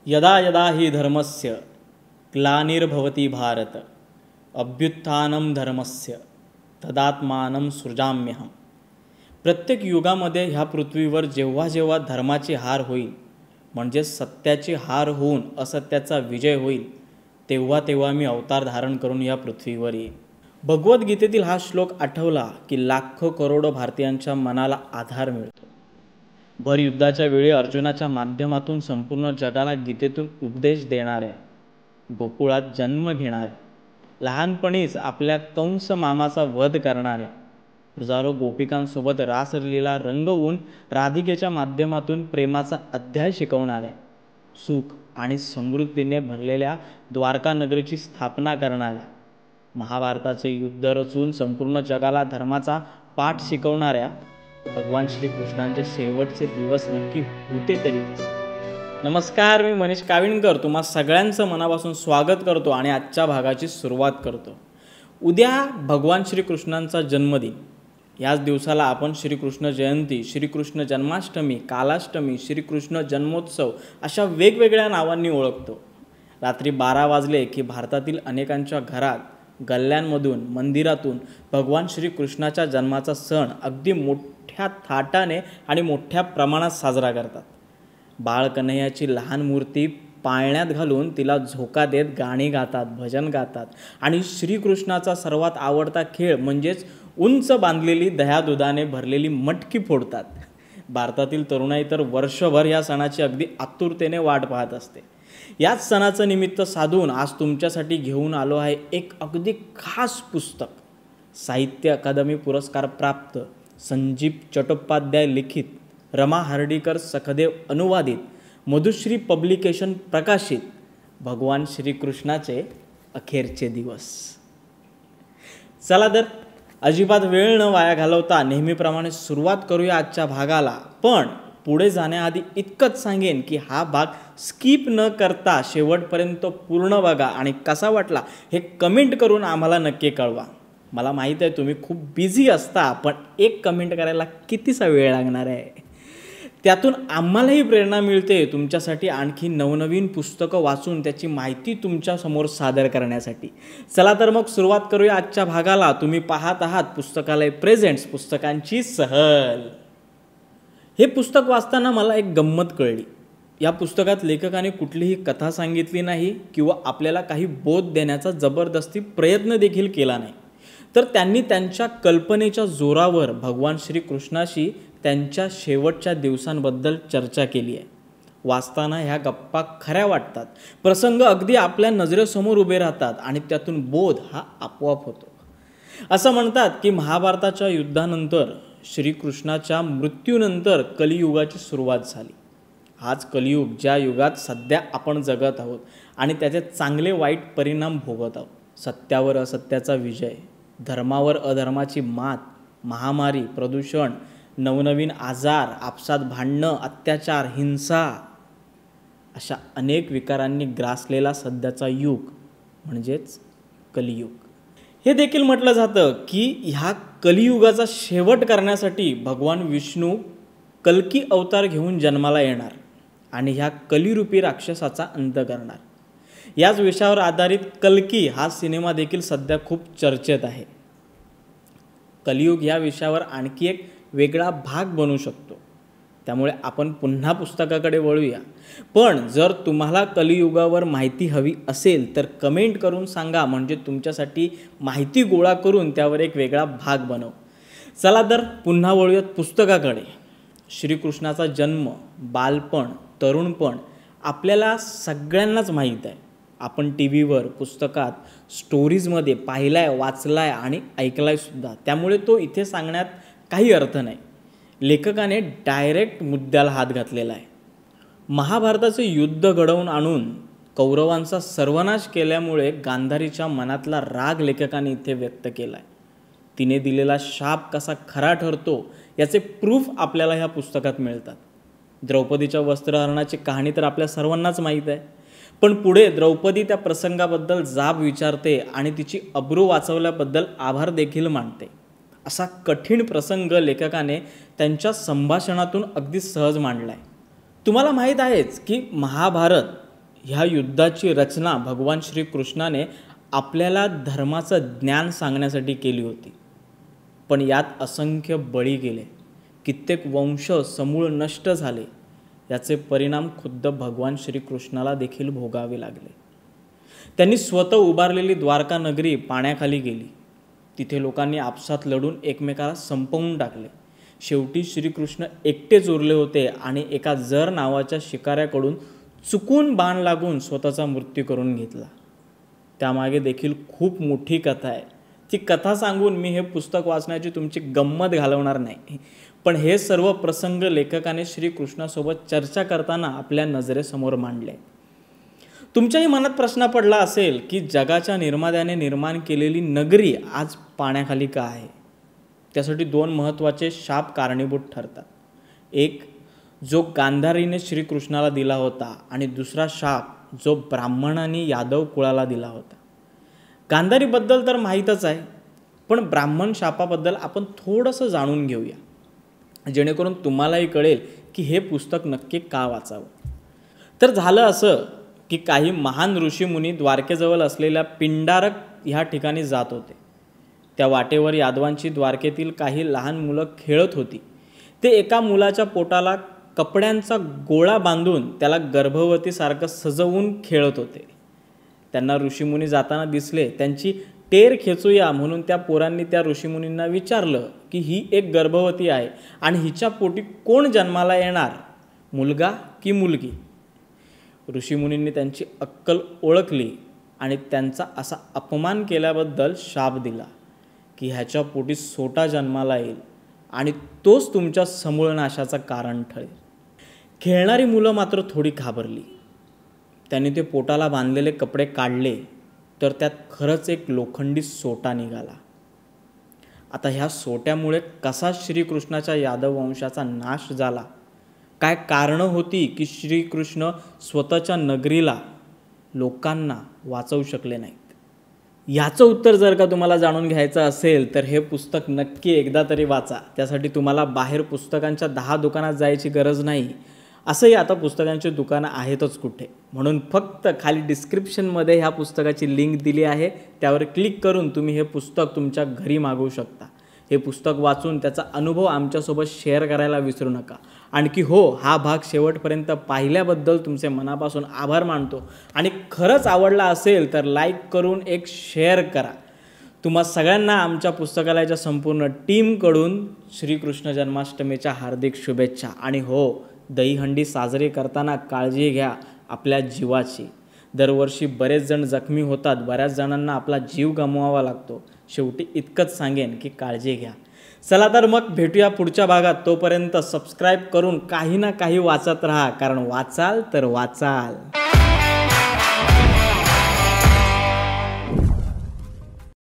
यदा यदा हि धर्मस्य ग्लानिर्भवति भारत अभ्युत्थानं धर्मस्य तदात्मानं सृजाम्यहम्। प्रत्येक युगामध्ये ह्या पृथ्वीवर जेव्हा जेव्हा धर्माची हार होईल, म्हणजे सत्याची हार होऊन असत्याचा विजय होईल, तेव्हा तेव्हा मी अवतार धारण करून या पृथ्वीवर येईन। भगवद्गीतेतील हा श्लोक आठवला की लाखो करोडो भारतीयांच्या मनाला आधार मिळतो। भर युद्धाच्या वेळी अर्जुनाच्या माध्यमातून संपूर्ण जगाला गीतेतून उपदेश देणाऱ्या, गोकुळात जन्म घेणाऱ्या, लहानपणीच आपल्या कंस मामाचा वध करणाऱ्या, हजारो गोपिकांसोबत रासलीला रंगवून राधिकेच्या माध्यमातून प्रेमाचा अध्याय शिकवणाऱ्या, सुख आणि समृद्धीने भरलेल्या द्वारका नगरीची स्थापना करणाऱ्या, महाभारताचे युद्ध रचून संपूर्ण जगाला धर्माचा पाठ शिकवणाऱ्या भगवान श्रीकृष्णांचे शेवटचे दिवस नक्की होते तरी। नमस्कार, मी मनीष काविणकर तुम्हा सगळ्यांचं मनापासून स्वागत करतो आणि आजच्या भागाची सुरुवात करतो। उद्या भगवान श्रीकृष्णांचा जन्मदिन। याच दिवसाला आपण श्रीकृष्ण जयंती, श्रीकृष्ण जन्माष्टमी, कालाष्टमी, श्रीकृष्ण जन्मोत्सव अशा वेगवेगळ्या नावांनी ओळखतो। रात्री 12 वाजले की भारतातील अनेकांच्या घरात, गल्ल्यांमधून, मंदिरातून भगवान श्रीकृष्णाच्या जन्माचा सण अगदी मोठ्या थाटाने आणि मोठ्या प्रमाणात साजरा करतात। बाळ कन्हैयाची लहान मूर्ती पाळण्यात घालून तिला झोका देत गाणी गातात, भजन गातात आणि श्रीकृष्णाचा सर्वात आवडता खेळ म्हणजेच उंच बांधलेली दह्यादुधाने भरलेली मटकी फोडतात। भारतातील तरुणाई तर वर्षभर या सणाची अगदी आतुरतेने वाट पाहत असते। याच सणाचं निमित्त साधून आज तुमच्यासाठी घेऊन आलो आहे एक अगदी खास पुस्तक। साहित्य अकादमी पुरस्कार प्राप्त, संजीव चट्टोपाध्याय लिखित, रमा हर्डीकर सखदेव अनुवादित, मधुश्री पब्लिकेशन प्रकाशित भगवान श्रीकृष्णाचे अखेरचे दिवस। चला तर अजिबात वेळ न वाया घालवता नेहमीप्रमाणे सुरुवात करूया आजच्या भागाला। पण पुढे जाण्याआधी इतकंच सांगेन की हा भाग स्किप न करता शेवटपर्यंत पूर्ण बघा आणि कसा वाटला हे कमेंट करून आम्हाला नक्की कळवा। मला माहीत आहे तुम्ही खूप बिझी असता, पण एक कमेंट करायला कितीसा वेळ लागणार आहे। त्यातून आम्हालाही प्रेरणा मिळते तुमच्यासाठी आणखी नवनवीन पुस्तकं वाचून त्याची माहिती तुमच्यासमोर सादर करण्यासाठी। चला तर मग सुरुवात करूया आजच्या भागाला। तुम्ही पाहत आहात पुस्तकालय प्रेझेंट्स, पुस्तकांची सहल। हे पुस्तक वाचताना मला एक गंमत कळली। या पुस्तकात लेखकाने कुठलीही कथा सांगितली नाही किंवा आपल्याला काही बोध देण्याचा जबरदस्ती प्रयत्न देखील केला नाही, तर त्यांनी त्यांच्या कल्पनेच्या जोरावर भगवान श्रीकृष्णाशी त्यांच्या शेवटच्या दिवसांबद्दल चर्चा केली आहे। वाचताना ह्या गप्पा खऱ्या वाटतात, प्रसंग अगदी आपल्या नजरेसमोर उभे राहतात आणि त्यातून बोध हा आपोआप होतो। असं म्हणतात की महाभारताच्या युद्धानंतर, श्रीकृष्णाच्या मृत्यूनंतर कलियुगाची सुरुवात झाली। हाच कलियुग ज्या युगात सध्या आपण जगत आहोत आणि त्याचे चांगले वाईट परिणाम भोगत आहोत। सत्यावर असत्याचा विजय, धर्मावर अधर्माची मात, महामारी, प्रदूषण, नवनवीन आजार, आपसात भांडणं, अत्याचार, हिंसा अशा अनेक विकारांनी ग्रासलेला सध्याचा युग म्हणजेच कलियुग। हे देखील म्हटलं जातं की ह्या कलियुगाचा शेवट करण्यासाठी भगवान विष्णू कल्की अवतार घेऊन जन्माला येणार आणि ह्या कलिरूपी राक्षसाचा अंत करणार। याच विषयावर आधारित कल्की हा सिनेमा देखील सध्या खूप चर्चेत आहे। कलियुग या विषयावर आणखी एक वेगळा भाग बनू शकतो, त्यामुळे आपण पुन्हा पुस्तकाकडे वळूया। पण जर तुम्हाला कलियुगावर माहिती हवी असेल तर कमेंट करून सांगा, म्हणजे तुमच्यासाठी माहिती गोळा करून त्यावर एक वेगळा भाग बनव। चला तर पुन्हा वळूयात पुस्तकाकडे। श्रीकृष्णाचा जन्म, बालपण, तरुणपण आपल्याला सगळ्यांनाच माहीत आहे। आपण टीव्हीवर, पुस्तकात, स्टोरीजमध्ये पाहिलाय, वाचलाय आणि ऐकलाय सुद्धा, त्यामुळे तो इथे सांगण्यात काही अर्थ नाही। लेखकाने डायरेक्ट मुद्द्याला हात घातलेला आहे। महाभारताचे युद्ध घडवून आणून कौरवांचा सर्वनाश केल्यामुळे गांधारीच्या मनातला राग लेखकाने इथे व्यक्त केला आहे। तिने दिलेला शाप कसा खरा ठरतो याचे प्रूफ आपल्याला ह्या पुस्तकात मिळतात। द्रौपदीच्या वस्त्रहरणाची कहाणी तर आपल्या सर्वांनाच माहीत आहे, पण पुढे द्रौपदी त्या प्रसंगाबद्दल जाब विचारते आणि तिची अब्रू वाचवल्याबद्दल आभार देखील मानते। असा कठीण प्रसंग लेखकाने त्यांच्या संभाषणातून अगदी सहज मांडलाय। तुम्हाला माहीत आहेच की महाभारत ह्या युद्धाची रचना भगवान श्रीकृष्णाने आपल्याला धर्माचं ज्ञान सांगण्यासाठी केली होती. पण यात असंख्य बळी गेले, कित्येक वंश समूळ नष्ट झाले. याचे परिणाम खुद्द भगवान श्रीकृष्णाला देखील भोगावे लागले. त्यांनी स्वतः उभारलेली द्वारका नगरी पाण्याखाली गेली. तिथे लोकांनी आपसात लढून एकमेकाला संपवून टाकले. शेवटी श्रीकृष्ण एकटेच उरले होते आणि एका जर नावाच्या शिकाऱ्याकडून चुकून बाण लागून स्वतःचा मृत्यू करून घेतला. त्यामागे देखील खूप मोठी कथा आहे. ती कथा सांगून मी हे पुस्तक वाचण्याची तुमची गंमत घालवणार नाही, पण हे सर्व प्रसंग लेखकाने श्रीकृष्णासोबत चर्चा करताना आपल्या नजरेसमोर मांडले. तुमच्याही मनात प्रश्न पडला असेल की जगाच्या निर्मात्याने निर्माण केलेली नगरी आज पाण्याखाली का आहे? त्यासाठी दोन महत्त्वाचे शाप कारणीभूत ठरतात. एक जो गांधारीने श्रीकृष्णाला दिला होता आणि दुसरा शाप जो ब्राह्मणांनी यादव कुळाला दिला होता. गांधारीबद्दल तर माहीतच आहे, पण ब्राह्मण शापाबद्दल आपण थोडंसं जाणून घेऊया, जेणेकरून तुम्हालाही कळेल की हे पुस्तक नक्की का वाचावं. तर झालं असं की काही महान ऋषीमुनी द्वारकेजवळ असलेल्या पिंडारक ह्या ठिकाणी जात होते. त्या वाटेवर यादवांची द्वारकेतील काही लहान मुलं खेळत होती. ते एका मुलाच्या पोटाला कपड्यांचा गोळा बांधून त्याला गर्भवतीसारखं सजवून खेळत होते. त्यांना ऋषीमुनी जाताना दिसले. त्यांची टेर खेचूया म्हणून त्या पोरांनी त्या ऋषीमुनींना विचारलं की ही एक गर्भवती आहे आणि हिच्या पोटी कोण जन्माला येणार, मुलगा की मुलगी? ऋषीमुनींनी त्यांची अक्कल ओळखली आणि त्यांचा असा अपमान केल्याबद्दल शाप दिला की ह्याच्या पोटी सोटा जन्माला येईल आणि तोच तुमच्या समूळ नाशाचं कारण ठरेल. खेळणारी मुलं मात्र थोडी घाबरली. त्यांनी ते पोटाला बांधलेले कपडे काढले तर त्यात खरंच एक लोखंडी सोटा निघाला. आता ह्या सोट्यामुळे कसा श्रीकृष्णाच्या यादव वंशाचा नाश झाला? काय कारणं होती की श्रीकृष्ण स्वतःच्या नगरीला, लोकांना वाचवू शकले नाहीत? याचं उत्तर जर का तुम्हाला जाणून घ्यायचं असेल तर हे पुस्तक नक्की एकदा तरी वाचा. त्यासाठी तुम्हाला बाहेर पुस्तकांच्या 10 दुकानात जायची गरज नाही. असंही आता पुस्तकांची दुकानं आहेतच कुठे. म्हणून फक्त खाली डिस्क्रिप्शनमध्ये ह्या पुस्तकाची लिंक दिली आहे, त्यावर क्लिक करून तुम्ही हे पुस्तक तुमच्या घरी मागवू शकता. हे पुस्तक वाचून त्याचा अनुभव आमच्यासोबत शेअर करायला विसरू नका. आणखी हो, हा भाग शेवटपर्यंत पाहिल्याबद्दल तुमचे मनापासून आभार मानतो आणि खरंच आवडला असेल तर लाईक करून एक शेअर करा. तुम्हा सगळ्यांना आमच्या पुस्तकालयाच्या संपूर्ण टीमकडून श्रीकृष्ण जन्माष्टमीच्या हार्दिक शुभेच्छा. आणि हो, दहीहंडी साजरी करताना काळजी घ्या आपल्या जीवाची. दरवर्षी बरेच जण जखमी होतात, बऱ्याच जणांना आपला जीव गमवावा लागतो. शेवटी इतकंच सांगेन की काळजी घ्या. चला तर मग भेटूया पुढच्या भागात. तोपर्यंत सबस्क्राईब करून काही ना काही वाचत राहा, कारण वाचाल तर वाचाल.